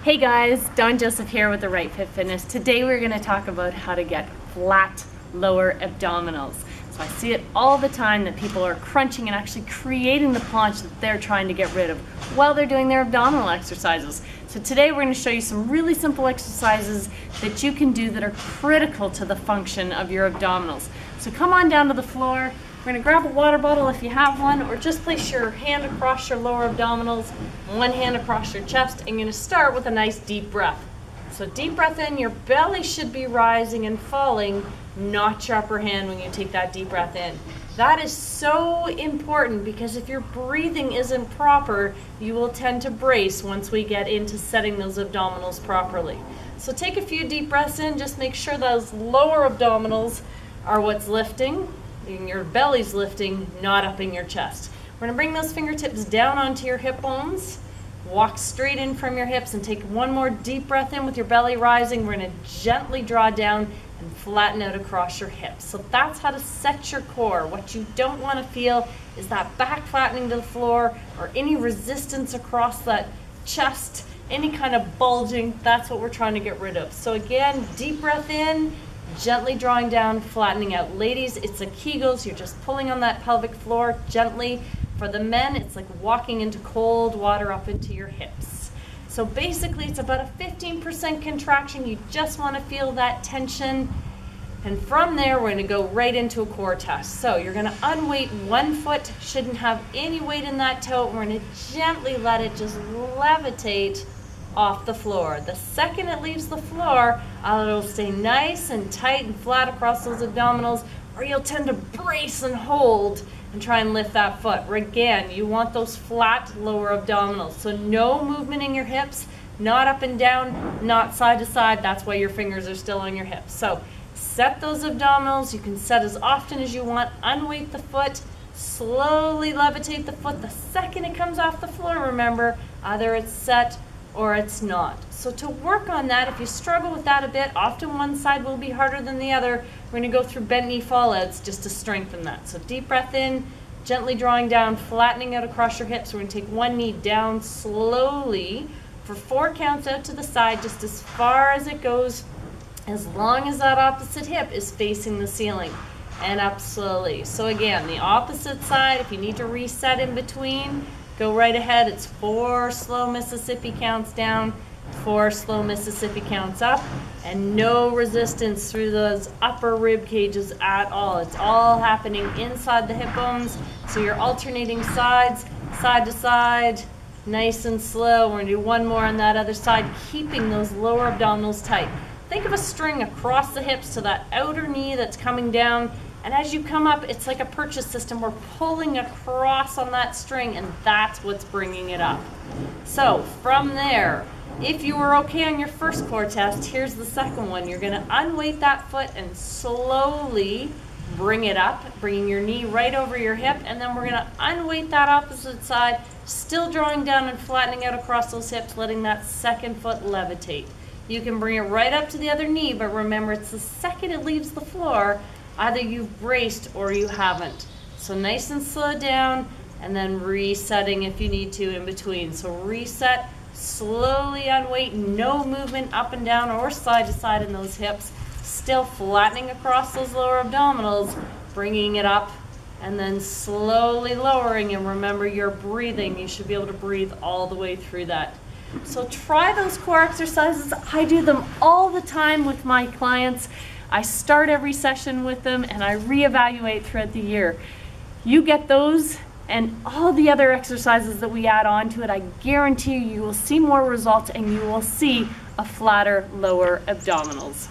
Hey guys, Dawn Joseph here with the Right Fit Fitness. Today we're going to talk about how to get flat lower abdominals. So I see it all the time that people are crunching and actually creating the paunch that they're trying to get rid of while they're doing their abdominal exercises. So today we're going to show you some really simple exercises that you can do that are critical to the function of your abdominals. So come on down to the floor. We're going to grab a water bottle if you have one, or just place your hand across your lower abdominals, one hand across your chest, and you're going to start with a nice deep breath. So deep breath in, your belly should be rising and falling, not your upper hand when you take that deep breath in. That is so important because if your breathing isn't proper, you will tend to brace once we get into setting those abdominals properly. So take a few deep breaths in, just make sure those lower abdominals are what's lifting. Your belly's lifting, not up in your chest. We're going to bring those fingertips down onto your hip bones, walk straight in from your hips, and take one more deep breath in with your belly rising. We're going to gently draw down and flatten out across your hips. So that's how to set your core. What you don't want to feel is that back flattening to the floor or any resistance across that chest, any kind of bulging. That's what we're trying to get rid of. So again, deep breath in, gently drawing down, flattening out. Ladies, it's a Kegels. You're just pulling on that pelvic floor gently. For the men, it's like walking into cold water up into your hips. So basically, it's about a 15% contraction. You just want to feel that tension. And from there, we're going to go right into a core test. So you're going to unweight one foot, shouldn't have any weight in that toe. We're going to gently let it just levitate off the floor. The second it leaves the floor, it'll stay nice and tight and flat across those abdominals, or you'll tend to brace and hold and try and lift that foot. Again, you want those flat lower abdominals. So no movement in your hips, not up and down, not side to side. That's why your fingers are still on your hips. So set those abdominals. You can set as often as you want. Unweight the foot. Slowly levitate the foot. The second it comes off the floor, remember, either it's set or it's not. So to work on that, if you struggle with that a bit, often one side will be harder than the other. We're going to go through bent knee fallouts just to strengthen that. So deep breath in, gently drawing down, flattening out across your hips. We're going to take one knee down slowly for 4 counts out to the side, just as far as it goes, as long as that opposite hip is facing the ceiling, and up slowly. So again, the opposite side, if you need to reset in between, go right ahead. It's 4 slow Mississippi counts down, 4 slow Mississippi counts up, and no resistance through those upper rib cages at all. It's all happening inside the hip bones. So you're alternating sides, side to side, nice and slow. We're going to do one more on that other side, keeping those lower abdominals tight. Think of a string across the hips to that outer knee that's coming down. And as you come up, it's like a purchase system. We're pulling across on that string, and that's what's bringing it up. So from there, if you were okay on your first core test, here's the second one. You're going to unweight that foot and slowly bring it up, bringing your knee right over your hip, and then we're going to unweight that opposite side, still drawing down and flattening out across those hips, letting that second foot levitate. You can bring it right up to the other knee, but remember, it's the second it leaves the floor, either you've braced or you haven't. So nice and slow down, and then resetting if you need to in between. So reset, slowly unweight, no movement up and down or side to side in those hips. Still flattening across those lower abdominals, bringing it up, and then slowly lowering. And remember, you're breathing. You should be able to breathe all the way through that. So try those core exercises. I do them all the time with my clients. I start every session with them and I reevaluate throughout the year. You get those and all the other exercises that we add on to it, I guarantee you will see more results and you will see a flatter lower abdominals.